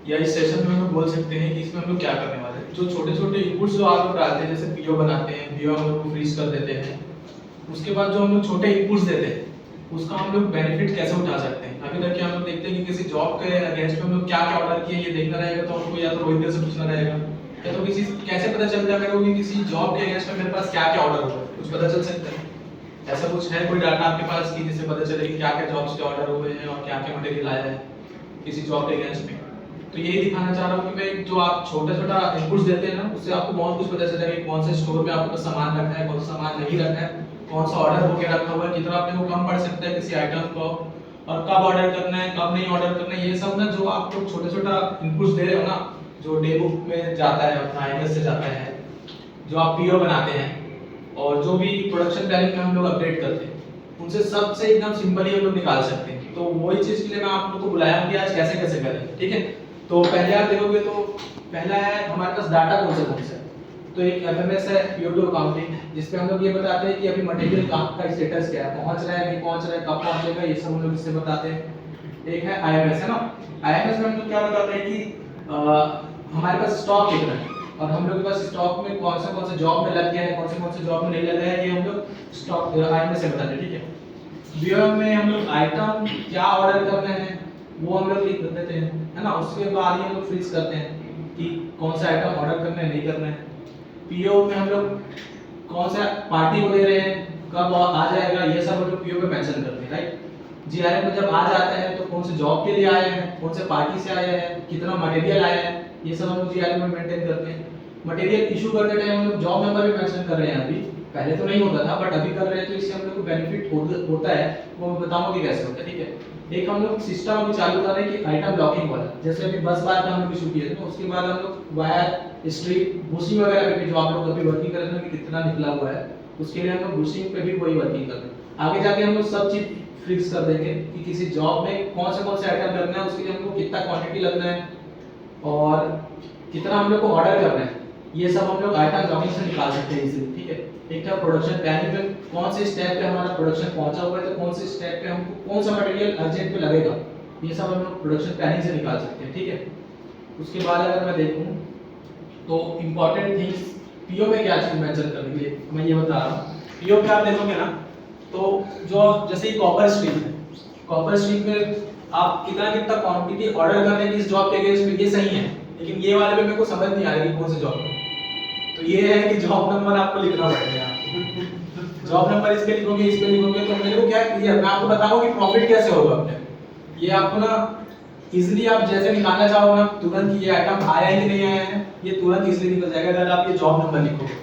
या इस सेशन में हम लोग बोल सकते हैं कि इसमें हम लोग क्या करने वाले हैं। जो छोटे छोटे इनपुट्स जो आप लोग डालते हैं, जैसे पीओ बनाते हैं, पीओ हम लोग को फ्रीज कर देते हैं, उसके बाद जो हम लोग छोटे इनपुट्स देते हैं उसका हम लोग बेनिफिट कैसे उठा सकते हैं। अभी तक हम लोग देखते हैं कि किसी जॉब के अगेंस्ट में हम लोग क्या क्या ऑर्डर किए ये देखना रहेगा, तो हमको या तो रोहित से पूछना रहेगा, या तो किसी कैसे पता चलता है मेरे को कि किसी जॉब के अगेंस्ट में मेरे पास क्या क्या ऑर्डर हुआ है, कुछ पता चल सकता है। ऐसा कुछ है कोई डाटा आपके पास कि जिससे पता चले कि क्या क्या जॉब्स के ऑर्डर हुए हैं और क्या क्या मटेरियल आया है किसी जॉब के अगेंस्ट में। तो यही दिखाना चाह रहा हूँ कि मैं जो आप छोटा छोटा इनपुट्स देते हैं ना, उससे आपको बहुत कुछ पता चलेगा कि कौन से स्टोर में आपको सामान रखा है, कौन सा सामान नहीं रखा है, कौन सा ऑर्डर होके रखा हुआ है, कितना अपने को कम पड़ सकता है किसी आइटम को, और कब ऑर्डर करना है कब नहीं ऑर्डर करना है। ये सब ना जो आप लोग छोटा छोटा इनपुट्स दे रहे हो ना, जो डे बुक में जाता है अपना आईएमएस से जाता है, जो आप पीओ बनाते हैं और जो भी प्रोडक्शन प्लानिंग में हम लोग अपडेट करते हैं, उनसे सबसे एकदम सिंपली हम लोग निकाल सकते हैं। तो वही चीज के लिए मैं आप लोग को बुलाया कि आज कैसे कैसे करें, ठीक है। तो पहले आप देखोगे तो पहला है हमारे पास डाटा कौन सा है। तो एक एफएमएस है, पीओ टू अकाउंटिंग, जिसपे हम लोग ये बताते हैं कि अभी मटेरियल का स्टेटस क्या है, पहुंच रहा है नहीं पहुंच रहा है, कब पहुंचेगा, ये सब हम लोग इससे बताते हैं। एक है आईएमएस, है ना। आईएमएस में हम लोग क्या बताते हैं कि हमारे पास स्टॉक कितना है और हम लोग के पास स्टॉक में कौन सा जॉब में लग गया है, कौन से जॉब में नहीं लगा है, ये हम लोग स्टॉक आईएमएस से बताते हैं, ठीक है। बीओ में हम लोग आइटम क्या ऑर्डर करना है वो हम लोग लिख देते हैं, है ना। उसके बाद ही हम लोग फ्रीज करते हैं कि कौन सा आइटम ऑर्डर करना है नहीं करना है। पीओ में हम लोग कौन सा पार्टी को दे रहे हैं, कब आ जाएगा, ये सब हम लोग पीओ पे मेंशन करते हैं, राइट। जीआरएफ में जब आ जाता है तो कौन से जॉब के लिए आया है, कौन से पार्टी से आया है, कितना मटेरियल आया है, ये सब हम लोग जीआरएफ में मेंटेन करते हैं। मटेरियल इशू करते टाइम हम लोग जॉब नंबर भी मेंशन कर रहे हैं अभी, पहले तो नहीं होता था बट अभी कर रहे हैं, तो इससे हम लोग को बेनिफिट होता है, वो मैं बताऊंगा कि कैसे होता है, ठीक है। एक हम लोग सिस्टम अभी चालू कर रहे हैं कि आइटम ब्लॉकिंग वाला, जैसे अभी बस बार का हम लोग इशू किए थे, उसके बाद हम लोग वायर स्ट्रीप बुशिंग वगैरह पे भी जो आप लोग अभी वर्किंग कर रहे हैं कि कितना निकला हुआ है, उसके लिए हम लोग बुशिंग पे भी वही वर्किंग कर रहे हैं। आगे जाके हम लोग सब चीज फिक्स कर देंगे कि किसी जॉब में कौन से आइटम लगना है, उसके लिए हमको कितना क्वांटिटी लगना है और कितना हम लोग को ऑर्डर करना है, ये सब हम लोग आइटम ब्लॉकिंग से निकाल सकते हैं इजीली, ठीक है। एक था प्रोडक्शन प्लानिंग पे कौन से स्टेप पे हमारा प्रोडक्शन पहुंचा हुआ है, तो कौन से स्टेप पे हमको कौन सा मटेरियल अर्जेंट पे लगेगा, ये सब हम लोग प्रोडक्शन प्लानिंग से निकाल सकते हैं, ठीक है। उसके बाद अगर मैं देखूं तो इंपॉर्टेंट थिंग्स पीओ में क्या चीज मेंशन करने के लिए मैं ये बता रहा हूं। पीओ पे आप देखोगे ना तो जो जैसे ये कॉपर स्ट्रीप है, कॉपर स्ट्रीप में आप कितना कितना क्वांटिटी ऑर्डर कर रहे हैं किस जॉब के अगेंस्ट में, ये सही है, लेकिन ये वाले पे मेरे को समझ नहीं आ रही कौन से जॉब पे। तो ये है कि जॉब नंबर आपको लिखना पड़ेगा। जॉब नंबर इस पे लिखोगे इस पे लिखोगे तो मेरे को क्या क्लियर, मैं आपको बताऊंगा कि प्रॉफिट कैसे होगा अपने। ये आपको ना इजीली आप जैसे निकालना चाहो ना तुरंत, ये आइटम आया है कि नहीं आया है ये तुरंत इजीली निकल जाएगा अगर आप ये जॉब नंबर लिखोगे,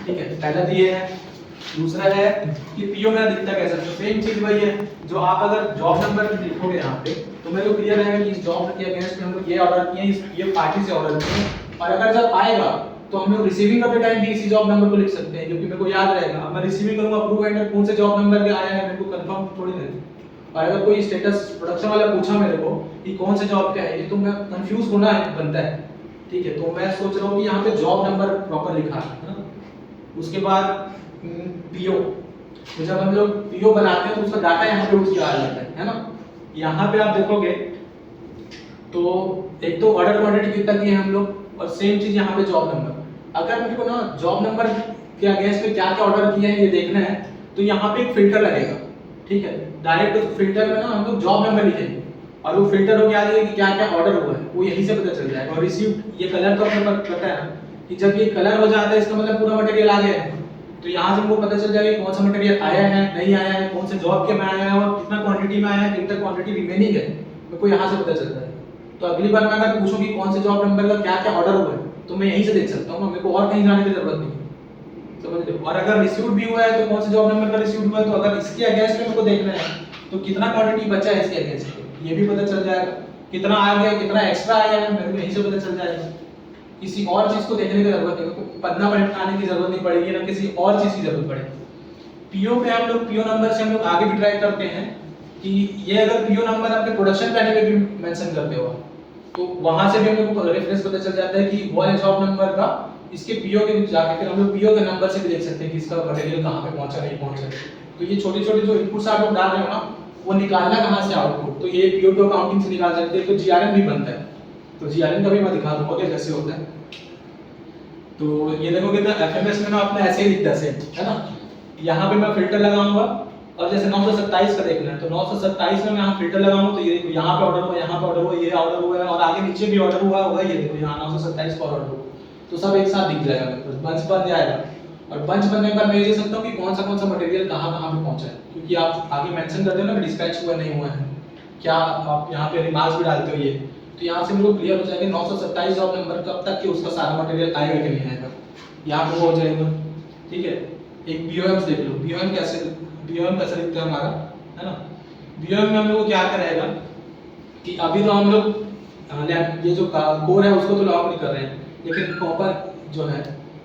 ठीक है। पहला तो ये है। दूसरा है कि पीओ मेरा दिखता कैसा, तो सेम चीज वही है, जो आप अगर जॉब नंबर लिखोगे यहाँ पे तो मेरे को क्लियर रहेगा कि इस जॉब के अगेंस्ट में हम लोग ये ऑर्डर किए हैं, ये पार्टी से ऑर्डर किए हैं, और अगर जब आएगा तो हम लोग रिसीविंग करते टाइम भी इसी जॉब नंबर को लिख सकते हैं, क्योंकि मेरे को याद रहेगा। अब मैं रिसीविंग करूंगा अप्रूव एंड कौन से जॉब नंबर पे आया है मेरे को कंफर्म थोड़ी नहीं, और अगर कोई स्टेटस प्रोडक्शन वाला पूछा मेरे को कि कौन से जॉब पे है ये, तो मैं कंफ्यूज होना है बनता है, ठीक है। तो मैं सोच रहा हूँ कि यहाँ पे जॉब नंबर प्रॉपर लिखा है ना। उसके बाद पीओ, तो जब हम लोग पीओ बनाते हैं तो उसका डाटा यहाँ पे किया जाता है ना। यहाँ पे आप देखोगे तो एक तो ऑर्डर क्वांटिटी कितना की है हम लोग, और सेम चीज यहाँ पे जॉब नंबर। अगर मेरे को ना जॉब नंबर के अगेंस्ट में क्या क्या ऑर्डर किया है ये देखना है तो यहाँ पे एक फिल्टर लगेगा, ठीक है। डायरेक्ट फिल्टर में ना हम लोग जॉब नंबर लिखेंगे और वो फिल्टर हो गया कि क्या क्या ऑर्डर हुआ है वो यहीं से पता चल जाएगा। और रिसीव्ड ये कलर तो अपने पता है ना कि जब ये कलर हो जाता है इसका मतलब पूरा मटेरियल आ गया है, तो यहाँ से हमको पता चल जाएगा कौन सा मटेरियल आया है नहीं आया है, कौन से जॉब के में आया है और कितना क्वांटिटी में आया है, कितना क्वांटिटी रिमेनिंग है, मेरे को यहाँ से पता चलता है। तो अगली बार मैं अगर पूछूं कि कौन से जॉब नंबर का क्या क्या ऑर्डर हुआ है तो मैं यहीं से देख सकता हूँ ना, मेरे को और कहीं जाने की जरूरत नहीं है, समझ लो। और अगर रिसीव्ड भी हुआ है तो कौन से जॉब नंबर का रिसीव्ड हुआ है, तो अगर इसके अगेंस्ट में मेरे को देखना है तो कितना क्वांटिटी बचा है इसके अगेंस्ट में ये भी पता चल जाएगा, कितना आ गया कितना एक्स्ट्रा आया है मेरे को यहीं से पता चल जाएगा। किसी और चीज को देखने की जरूरत नहीं, मेरे को पन्ना पलटाने की जरूरत नहीं पड़ेगी, ना किसी और चीज की जरूरत पड़ेगी। पीओ पे हम लोग पीओ नंबर से हम लोग आगे भी ट्राई करते हैं कि ये अगर पीओ नंबर आपके प्रोडक्शन प्लानिंग में भी मेंशन करते हो तो वहां से भी हम लोग को रेफरेंस पता चल जाता है कि वो है जॉब नंबर का, इसके पीओ के जाके फिर हम लोग पीओ के नंबर से भी देख सकते हैं कि इसका मटेरियल कहां पे पहुंचा नहीं पहुंचा। तो ये छोटे छोटे जो इनपुट्स आप लोग डाल रहे हो ना वो निकालना कहां से आउटपुट, तो ये पीओ टू अकाउंटिंग से निकाल सकते हैं, तो जीआरएम भी बनता है। तो जीआरएन का भी मैं दिखा दूंगा कि कैसे होता है। तो ये देखोगे तो एफएमएस में ना अपना ऐसे ही दिखता है सेम, है ना। यहाँ पे मैं फिल्टर लगाऊंगा और जैसे 927 का देखना है तो 927 में मैं यहाँ फिल्टर लगाऊंगा तो ये देखो यहाँ पे ऑर्डर हुआ, यहाँ पे ऑर्डर हुआ, ये ऑर्डर हुआ है और आगे नीचे भी ऑर्डर हुआ होगा, ये देखो यहाँ 927 का ऑर्डर हुआ, तो सब एक साथ दिख जाएगा मेरे पास, बंच बन जाएगा। और बंच बनने के बाद मैं ये देख सकता हूँ कि कौन सा मटेरियल कहाँ कहाँ पे पहुंचा है, क्योंकि आप आगे मेंशन करते हो ना डिस्पैच हुआ नहीं हुआ है, क्या आप यहाँ पे रिमार्क्स भी डालते हो ये, तो यहाँ से मेरे को क्लियर हो जाएगा 927 जॉब नंबर कब तक कि उसका सारा मटेरियल आएगा कि नहीं आएगा, यहाँ पे वो हो जाएगा। ठीक है, एक बीओएम देख लो, बीओएम कैसे दिखता है हमारा, है ना। बीओएम में हम लोग को क्या कराएगा कि अभी तो हम लोग ये जो कोर है उसको तो लॉक नहीं कर रहे हैं, लेकिन कॉपर जो है,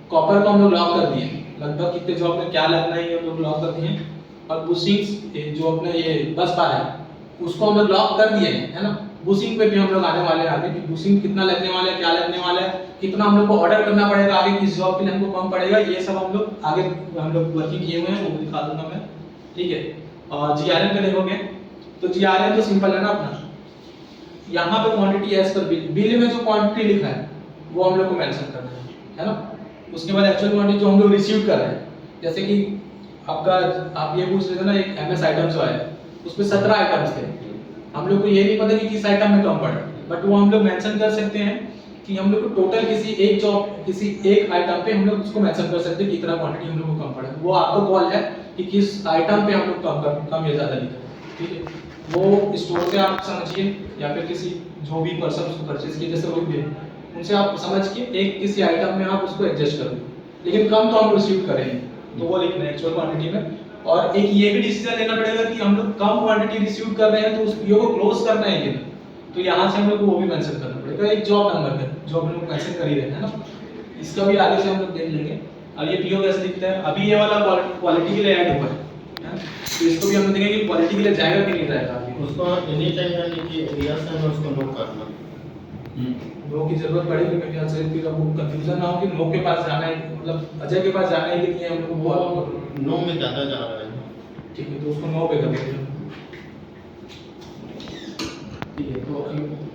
कॉपर को हम लोग लॉक कर दिए, लगभग कितने जॉब में क्या लगना है ये हम लोग लॉक कर दिए। और बुशिंग्स जो अपने ये बस पार है उसको हम लोग लॉक कर दिए हैं, है ना। बुशिंग पे भी हम लोग आने वाले हैं आगे कि बुशिंग कितना लगने वाला है, क्या लगने वाला है, कितना हम लोग को ऑर्डर करना पड़ेगा आगे, किस जॉब के लिए हमको कम पड़ेगा, ये सब हम लोग आगे हम लोग वर्किंग किए हुए हैं, वो दिखा दूंगा मैं। ठीक है, और जीआरएम पे देखोगे तो जीआरएम तो सिंपल है ना अपना, यहाँ पे क्वांटिटी एज पर बिल में जो क्वांटिटी लिखा है वो हम लोग को मेंशन करना है ना। उसके बाद एक्चुअल क्वांटिटी जो हम लोग रिसीव कर रहे हैं, जैसे कि आपका आप ये पूछ रहे थे ना एक एमएस आइटम जो है उसमें 17 आइटम्स थे, हम लोग को ये नहीं पता कि किस आइटम में कम पड़ा, बट वो हम लोग मेंशन कर सकते हैं कि हम लोग को टोटल किसी एक जॉब किसी एक आइटम पे हम लोग उसको मेंशन कर सकते हैं कि इतना क्वांटिटी हम लोग को कम पड़ा, वो आपको कॉल है कि किस आइटम पे हम लोग कम या ज्यादा लिखा है। ठीक है, वो स्टोर से आप समझिए या फिर किसी जो भी पर्सन उसको परचेज किए जैसे कोई भी उनसे आप समझ के एक किसी आइटम में आप उसको एडजस्ट कर दो, लेकिन कम तो हम रिसीव करेंगे तो वो लिखना है एक्चुअल क्वांटिटी में। और एक ये भी डिसीजन लेना पड़ेगा कि हम लोग कम क्वांटिटी रिसीव कर रहे हैं तो उस पीओ को क्लोज करना है कि नहीं, तो यहाँ से हम लोग को वो भी मेंशन करना पड़ेगा एक जॉब नंबर पे जो हम लोग मेंशन कर ही रहे हैं ना। इसका भी आगे से हम लोग देख लेंगे। अब ये पीओ कैसे दिखता है, अभी ये वाला क्वालिटी के लिए ऐड हुआ है, तो इसको भी हम देखेंगे कि क्वालिटी के लिए जाएगा कि नहीं जाएगा, उसको एनी टाइम यानी कि एरिया से हमें उसको नो करना, नो की जरूरत पड़ेगी मेरे ख्याल से, फिर अब कंफ्यूजन ना हो कि नो के पास जाना है, मतलब अजय के पास जाना है कि नहीं हम लोग वो नो में ज्यादा जा रहा है। ठीक है, तो उसको नो पे कर देंगे। ठीक है, तो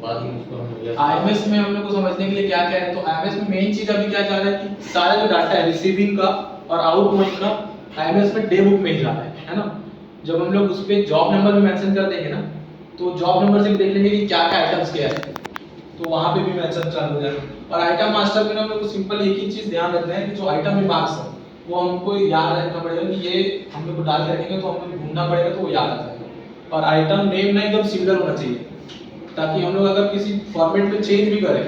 बाद में उसको आईएमएस में हम लोग को समझने के लिए क्या क्या है, तो आईएमएस में मेन चीज अभी क्या जा रहा है कि सारा जो डाटा है रिसीविंग का और आउटगोइंग का आईएमएस में डे बुक में ही जा रहा है ना। जब हम लोग उस पे जॉब नंबर भी मेंशन कर देंगे ना, तो जॉब नंबर से भी देख लेंगे कि क्या क्या आइटम्स क्या है, तो वहां पे भी मेंशन चालू हो जाएगा। और आइटम मास्टर में हम लोग को सिंपल एक ही चीज ध्यान रखना है कि जो आइटम रिमार्क्स है वो हमको याद रखना पड़ेगा कि ये हम लोग को डाल के रखेंगे तो हम लोग ढूंढना पड़ेगा तो वो याद आ जाएगा। और आइटम नेम ना एकदम सिमिलर होना चाहिए, ताकि हम लोग अगर किसी फॉर्मेट में चेंज भी करें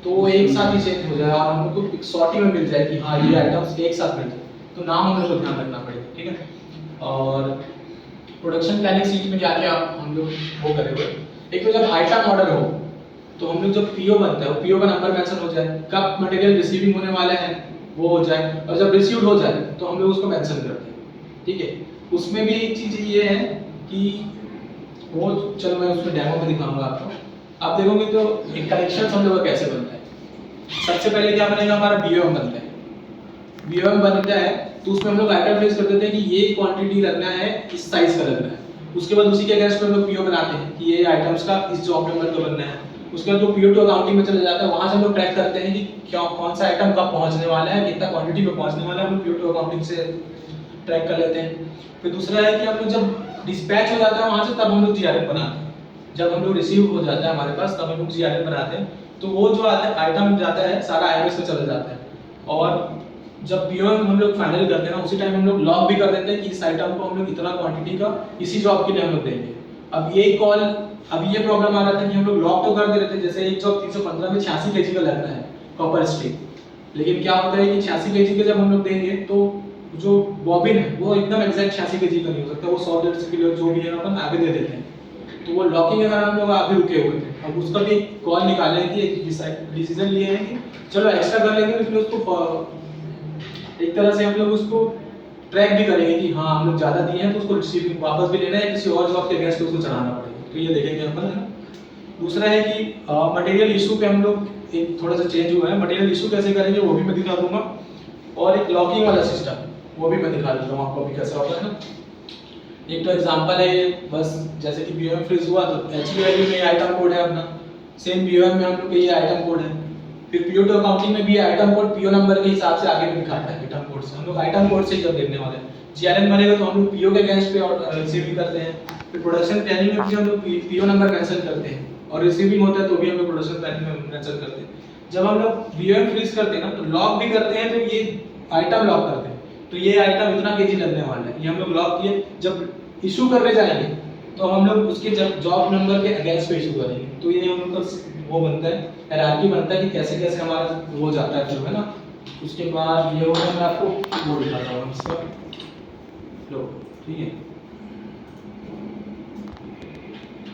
तो वो एक साथ ही चेंज हो जाए और हम लोग को एक सॉर्टिंग में मिल जाए कि हाँ ये आइटम्स एक साथ मिल जाए, तो नाम हम लोग को ध्यान रखना पड़ेगा। ठीक है, और प्रोडक्शन प्लानिंग सीट में क्या क्या हम लोग वो करे हुए, एक तो जब आइटम ऑर्डर हो तो हम लोग जब पीओ बनता है पीओ का नंबर मेंशन हो जाए, कब मटेरियल रिसीविंग होने वाला है वो हो जाए, और जब रिसीव्ड हो जाए तो हम लोग उसको मेंशन करते हैं। ठीक है, उसमें भी एक चीज ये है कि वो चलो मैं उसमें डेमो में दिखाऊंगा आपको। आप देखोगे तो एक कलेक्शन हम लोग का कैसे बनता है। सबसे पहले क्या बनेगा, हमारा बीओएम बनता है। बीओएम बनता है तो उसमें हम लोग आइटम प्लेस कर देते हैं कि ये क्वांटिटी रखना है, इस साइज का रखना है। उसके बाद उसी के अगेंस्ट में हम लोग पीओ बनाते हैं कि ये आइटम्स का इस जॉब नंबर का बनना है। उसके बाद जो पीओ टू अकाउंटिंग में चला जाता है, वहां से हम लोग ट्रैक करते हैं कि क्या कौन सा आइटम कब पहुंचने वाला है, कितना क्वांटिटी पे पहुंचने वाला है, हम लोग पीओ टू अकाउंटिंग से ट्रैक कर लेते हैं। फिर दूसरा है कि हम लोग जब डिस्पैच हो जाता है वहां से, तब हम लोग जीआरएम बनाते हैं। जब हम लोग रिसीव हो जाता है हमारे पास, तब हम लोग जीआरएम बनाते हैं। तो वो जो आइटम जाता है सारा आईएमएस में चला जाता है, और जब पीओएम हम लोग फाइनल करते हैं ना, उसी टाइम हम लोग लॉग भी कर देते हैं कि इस आइटम को हम लोग इतना क्वांटिटी का इसी जॉब के लिए हम लोग देंगे। अब ये कॉल, अब ये प्रॉब्लम आ रहा था कि हम लोग लॉग तो कर दे रहे थे, जैसे एक जॉब 315 में 86 केजी का लगना है कॉपर स्ट्रिप, लेकिन क्या होता है कि 86 केजी के जब हम लोग देंगे तो जो बॉबिन है वो एकदम एग्जैक्ट 86 केजी का नहीं हो सकता, वो 100-150 किलो जो भी है अपन आगे दे देते हैं। तो वो लॉकिंग अगर हम लोग आगे रुके हुए थे, अब उसका भी कॉल निकाले कि एक डिसीजन लिए हैं कि चलो एक्स्ट्रा कर लेंगे, लेकिन उसको एक तरह से हम लोग उसको ट्रैक भी करेंगे कि हाँ हम लोग ज्यादा दिए हैं तो उसको रिसीविंग वापस भी लेना है, किसी और जॉब के अगेंस्ट उसको चढ़ाना पड़ेगा, तो ये देखेंगे अपन, है ना। दूसरा है कि मटेरियल इशू पे हम लोग एक थोड़ा सा चेंज हुआ है, मटेरियल इशू कैसे करेंगे वो भी मैं दिखा दूंगा, और एक लॉकिंग वाला सिस्टम वो भी मैं दिखा देता हूँ आपको अभी कैसे होता है ना। एक तो एग्जांपल है, बस जैसे कि बीओएम फ्रीज हुआ तो एचबी वैल्यू में आइटम कोड है अपना, सेम पीओएम में हम लोग के ये आइटम कोड है। फिर पीओ टू अकाउंटिंग में भी आइटम कोड पीओ नंबर के हिसाब से आगे भी दिखाता है आइटम कोड से। हम लोग आइटम कोड से जब देखने वाले हैं, जीआरएन बनेगा तो हम लोग पीओ के अगेंस्ट पे रिसीव भी करते हैं। फिर प्रोडक्शन प्लानिंग में भी हम लोग पीओ नंबर मेंशन करते हैं, और रिसीविंग होता है तो भी हम लोग प्रोडक्शन प्लानिंग में मेंशन करते हैं। जब हम लोग बीओएम फ्रीज करते हैं ना, तो लॉक भी करते हैं, तो ये आइटम लॉक करते हैं, तो ये आइटम इतना केजी लगने वाला है, ये हम लोग लॉक किए। जब इशू करने जाएंगे तो हम लोग उसके जब जॉब नंबर के अगेंस्ट पे इशू करेंगे, तो ये हम लोग का वो बनता है, हायरार्की बनता है कि कैसे कैसे हमारा वो जाता है फिर, है ना। उसके बाद ये होगा, मैं आपको वो दिखाता हूँ इसका लो, ठीक है।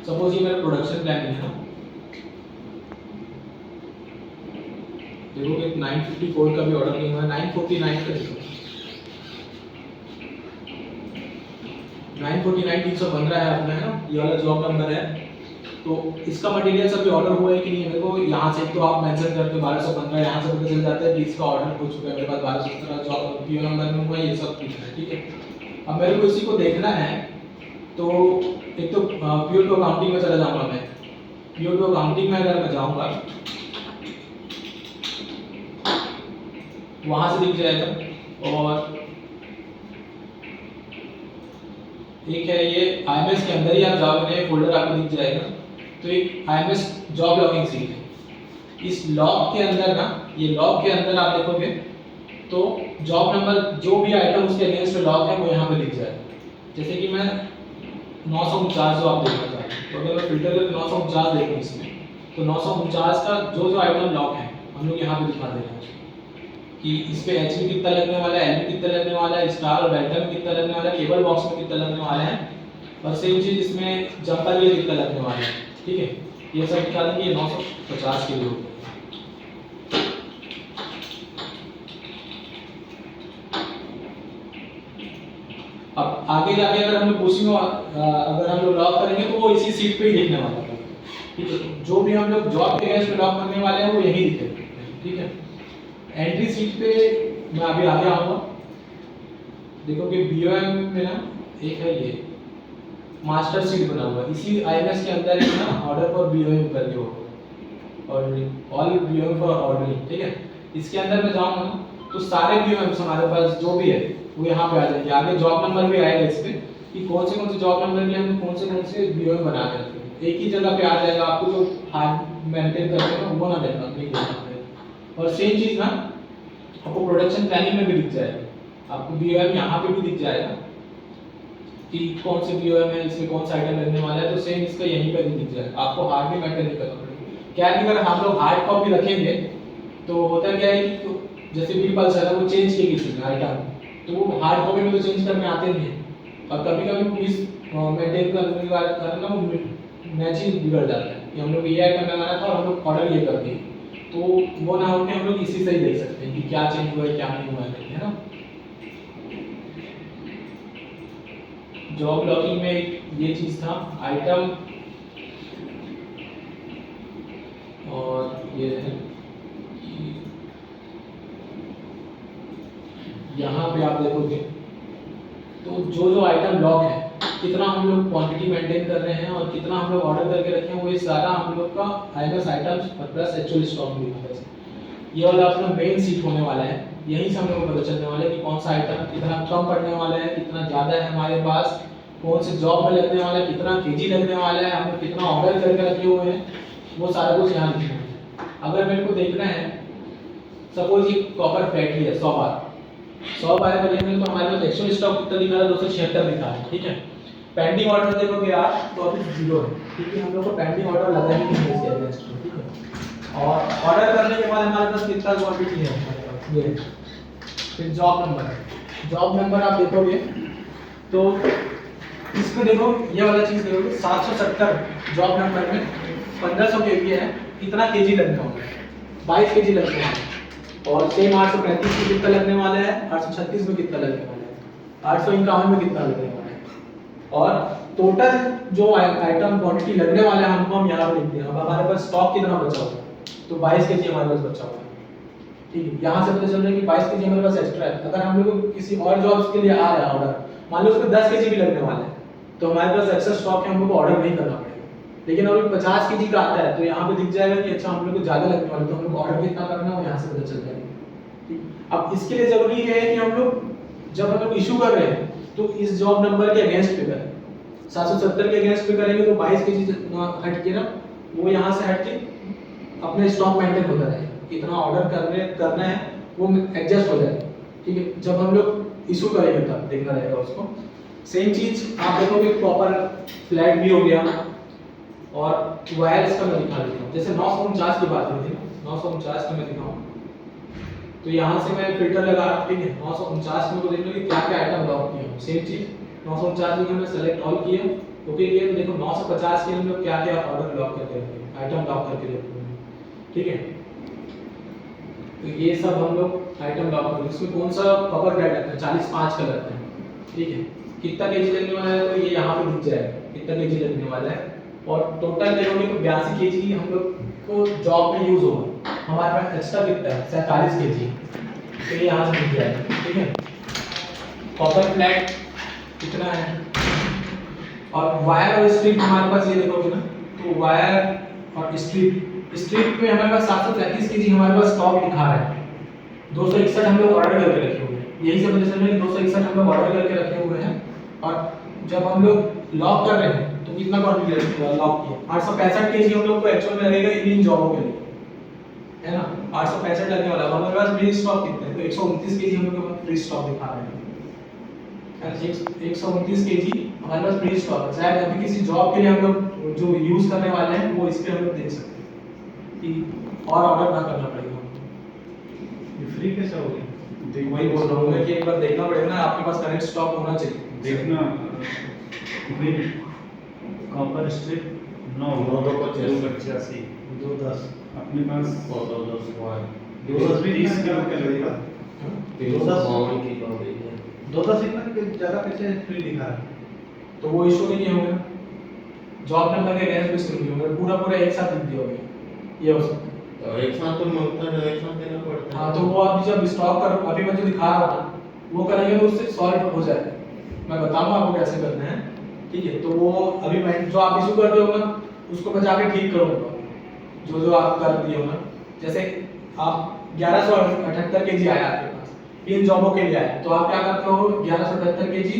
सपोज ये मेरा प्रोडक्शन प्लानिंग है ना, देखो कि 954 का भी ऑर्डर नहीं हुआ है, 949 का देखो, 949 315 है अपना, है ना, ये वाला जॉब नंबर है। तो इसका मटेरियल अभी ऑर्डर हुआ है कि नहीं है, मेरे को यहाँ से तो आप मेंशन करके 1215 यहाँ से पता चल जाता है कि इसका ऑर्डर हो चुका है, मेरे पास 1217 जॉब पीओ नंबर में हुआ है, ये सब ठीक है, ठीक है। अब मेरे को इसी को देखना है, तो एक तो पीओ टू अकाउंटिंग में चला जाऊंगा मैं। पीओ टू अकाउंटिंग में अगर मैं जाऊंगा, वहां से दिख जाएगा। और एक है ये आईएमएस के अंदर ही आप जाओगे, फोल्डर आपको दिख जाएगा, तो एक आईएमएस जॉब लॉगिंग सीट है। इस लॉग के अंदर ना, ये लॉग के अंदर आप देखोगे तो जॉब नंबर जो भी आइटम उसके अगेंस्ट में लॉग है वो यहाँ पे दिख जाएगा। जैसे कि मैं 949 जो आप देखना चाहते हैं, तो अगर मैं फिल्टर करके 949 देखूँ इसमें, तो 949 का जो जो आइटम लॉक है हम लोग यहाँ पे दिखा दे रहे हैं कि इस पे एच में कितना लगने वाला है, एल में कितना लगने वाला है, स्टार और डेल्टा में कितना लगने वाला है, केबल बॉक्स में कितना लगने वाला है, और सेम चीज इसमें जंपर में कितना लगने वाला है, ठीक है। ये सब दिखा देंगे, ये 950 के लिए। अब आगे जाके अगर हम लोग पोस्टिंग अगर हम लोग लॉक करेंगे तो वो इसी सीट पे ही दिखने वाला है, ठीक है। जो भी हम लोग जॉब के अगेंस्ट में लॉक करने वाले हैं वो यही दिखेगा, ठीक है। एंट्री सीट पे मैं अभी आगे आऊंगा, देखो कि बीओएम में ना एक है ये मास्टर सीट बना हुआ है, इसी आईएमएस के अंदर एक ना ऑर्डर फॉर बीओएम करके होगा, और ऑल बीओएम फॉर ऑर्डरिंग, ठीक है। इसके अंदर मैं जाऊंगा ना, तो सारे बीओएम्स हमारे पास जो भी है वो यहाँ पे आ जाएंगे। आगे जॉब नंबर भी आएगा इस पे कि कौन से जॉब नंबर के हम कौन से बीओएम बना के रखते हैं, एक ही जगह पे आ जाएगा। आपको जो हार्ड मेंटेन करते हैं ना वो ना देखना, नहीं देखना पड़ेगा। और सेम चीज ना आपको प्रोडक्शन प्लानिंग में भी दिख जाएगा, आपको बीओएम यहाँ पे भी दिख जाएगा कि कौन से बीओएम है, इसमें कौन सा आइटम लगने वाला है, तो सेम इसका यहीं पे भी दिख जाएगा। आपको हार्ड भी मेंटेन नहीं करना पड़ेगा। क्या है कि अगर हम लोग हार्ड कॉपी रखेंगे तो होता क्या है कि तो जैसे बिल पल्सर है वो चेंज किए किसी ने आइटम, तो वो हार्ड कॉपी में तो चेंज करने आते नहीं है, और कभी कभी पुलिस मेंटेन करने की बात करना वो मैचिंग बिगड़ जाता है कि हम लोग ये आइटम लगाना था और हम लोग ऑर्डर ये कर दिए, तो वो ना होके हम लोग इसी से ही देख सकते हैं कि क्या चेंज हुआ है क्या नहीं हुआ है ना। जॉब लॉगिंग में ये चीज था आइटम, और ये है यहाँ पे आप देखोगे तो जो जो आइटम लॉक है, कितना हम लोग क्वांटिटी मेंटेन कर रहे हैं और कितना हम लोग ऑर्डर करके रखे हैं, वो ये सारा हम लोग का IMS items plus actual stock में लिखा है। ये वाला अपना मेन सीट होने वाला है, यहीं से हम लोग को पता चलने वाला है कि कौन सा आइटम कितना कम पड़ने वाला है, कितना ज़्यादा है हमारे पास, कौन से जॉब में लगने वाला है, कितना केजी लगने वाला है, हम लोग कितना ऑर्डर करके रखे हुए हैं, वो सारा कुछ यहाँ लिखना है। अगर मेरे को देखना है, सपोज ये कॉपर फैक्ट्री है 100 बार 100 बार देखने तो हमारे पास एक्चुअल स्टॉक कितना दिखा रहा है, 276 दिखा है, ठीक है। पेंडिंग ऑर्डर देखोगे आप तो अभी 0 है, क्योंकि हम लोग को पेंडिंग ऑर्डर लगा ही नहीं है इसके अगेंस्ट में, ठीक है। और ऑर्डर करने के बाद हमारे पास कितना क्वांटिटी है हमारे पास ये। फिर जॉब नंबर आप देखोगे तो इसको देखो, ये वाला चीज देखोगे 770 जॉब नंबर में 1500 केवी है, कितना केजी लगने वाला है, 22 केजी लगने वाला है। और सेम 835 में कितना लगने वाला है, 836 में कितना लगने वाला है, 851 में कितना लगने वाला है, और टोटल जो आइटम क्वांटिटी लगने वाला है हमको हम यहाँ पे लिखते हैं। अब हमारे पास स्टॉक कितना बचा हुआ है, तो 22 केजी हमारे पास बचा हुआ है, ठीक है। यहाँ से पता चल रहा है कि 22 केजी हमारे पास एक्स्ट्रा है। अगर हम लोग किसी और जॉब्स के लिए आ रहा है ऑर्डर, मान लो उसमें 10 केजी भी लगने वाला है, तो हमारे पास एक्स्ट्रा स्टॉक है, हम लोग को ऑर्डर नहीं करना पड़ेगा, लेकिन अगर 50 केजी का आता है तो यहाँ पे दिख जाएगा कि अच्छा हम लोग को ज़्यादा लगने वाला है, तो हम लोग ऑर्डर कितना करना है वो यहाँ से पता चल जाएगा। ठीक। अब इसके लिए ज़रूरी है कि हम लोग जब हम लोग इशू कर रहे हैं तो इस जॉब नंबर के अगेंस्ट पे करें। 770 के अगेंस्ट पे करेंगे तो 22 केजी हट के ना वो यहाँ से हट के अपने स्टॉक मेंटेन होता रहेगा, कितना ऑर्डर करना है वो एडजस्ट हो जाएगा। ठीक है, जब हम लोग इशू करेंगे तब देखना रहेगा उसको। सेम चीज आप देखोगे प्रॉपर फ्लैट भी हो गया और वायर इसका मैं दिखा देता हूँ। जैसे 949 की बात हुई थी ना, 949 का मैं दिखाऊँ तो यहाँ से मैं फिल्टर लगा रहा हूँ। ठीक है, 949 में को देख लो कि क्या क्या आइटम लॉक किया हूँ। सेम चीज 949 में मैं सेलेक्ट ऑल किया, ओके किया, तो देखो 950 के हम लोग क्या क्या ऑर्डर लॉक करके रखते हैं, आइटम लॉक करके रखते हैं। ठीक है, तो ये सब हम लोग आइटम लॉक करते हैं। इसमें कौन सा कवर ग्रेड रखते हैं, 40/5 का रखते हैं। ठीक है, कितना केजी लगने वाला है तो ये यहाँ पे दिख जाएगा कितना केजी लगने वाला है, और टोटल देखोगे तो 82 केजी हम लोग को जॉब में यूज होगा। हमारे पास एक्स्ट्रा कितना है 47 केजी, तो ये यहाँ से दिख जाएगा। ठीक है, कॉपर फ्लैट कितना है, और वायर और स्ट्रिप हमारे पास ये देखोगे ना तो वायर और स्ट्रिप में हमारे पास 733 केजी हमारे पास स्टॉक दिखा रहा है। 261 हम लोग ऑर्डर करके रखे हुए हैं, यही सब पता चल रहा है कि 261 हम लोग ऑर्डर करके रखे हुए हैं। और जब हम लोग लॉक कर रहे हैं तो कितना क्वांटिटी लॉक किया, 865 केजी हम लोग को एक्चुअल में लगेगा इन जॉबों के लिए, है ना। 865 लगने वाला, हमारे पास फ्री स्टॉक कितना है तो 129 केजी हम लोग के पास फ्री स्टॉक दिखा रहे हैं। 129 केजी हमारे पास फ्री स्टॉक है। शायद अभी किसी जॉब के लिए हम लोग जो यूज करने वाले हैं वो इस पे हम लोग देख सकते हैं कि और ऑर्डर ना करना पड़ेगा। ये फ्री कैसे हो गया? वही बोल रहा हूँ मैं कि एक बार देखना पड़ेगा ना, आपके पास करेक्ट स्टॉक होना चाहिए। देखना विद कॉपर स्ट्रिप 9 285 210 अपने पास 210 भी 30 किलो का लगेगा। 352 किलो है। 210 इतना ज़्यादा कैसे फ्री दिखा रहा है? तो वो इशू नहीं होगा, जॉब नंबर के अगेंस्ट भी शुरू नहीं होगा, पूरा एक साथ लिख दिया होगा, ये हो सकता है। तो एक साथ तो मिलता है, एक साथ देना पड़ता है। हाँ, तो वो अभी जब स्टॉक कर अभी मैं जो दिखा रहा था वो करेंगे तो उससे सॉल्व हो जाएगा। मैं बताऊंगा आपको कैसे करना है। ठीक है, तो वो अभी मैं जो आप इशू करते हो ना उसको मैं जाके ठीक करूंगा, जो आप कर दिए हो ना। जैसे आप 1178 केजी आया आपके पास इन जॉबों के लिए आया, तो आप क्या करते हो 1178 केजी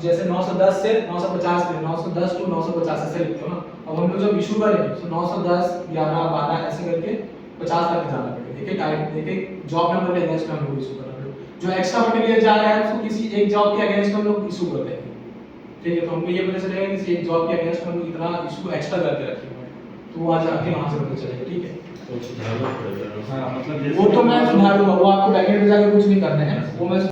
जैसे 910 से 950 के 910 टू 950 ऐसे लिखते हो ना। अब हम लोग जब इशू करेंगे तो 910 11 12 ऐसे करके 50 तक जाना पड़ेगा। एक एक जॉब नंबर के अगेंस्ट में हम लोग इशू कर रहे हैं। जो एक्स्ट्रा मटेरियल जा रहा है उसको किसी एक जॉब के अगेंस्ट में हम लोग इशू कर देंगे। ठीक है, तो हमको ये पता चलेगा कि किसी एक जॉब के अगेंस्ट में हम लोग इतना इशू एक्स्ट्रा करके रखे हुए हैं, तो वो आज आके वहां से पता चलेगा। ठीक है, तो सुधारना पड़ेगा। हाँ, मतलब वो तो मैं सुधार दूंगा, वो आपको बैकएंड में जाके कुछ नहीं करना है, वो मैं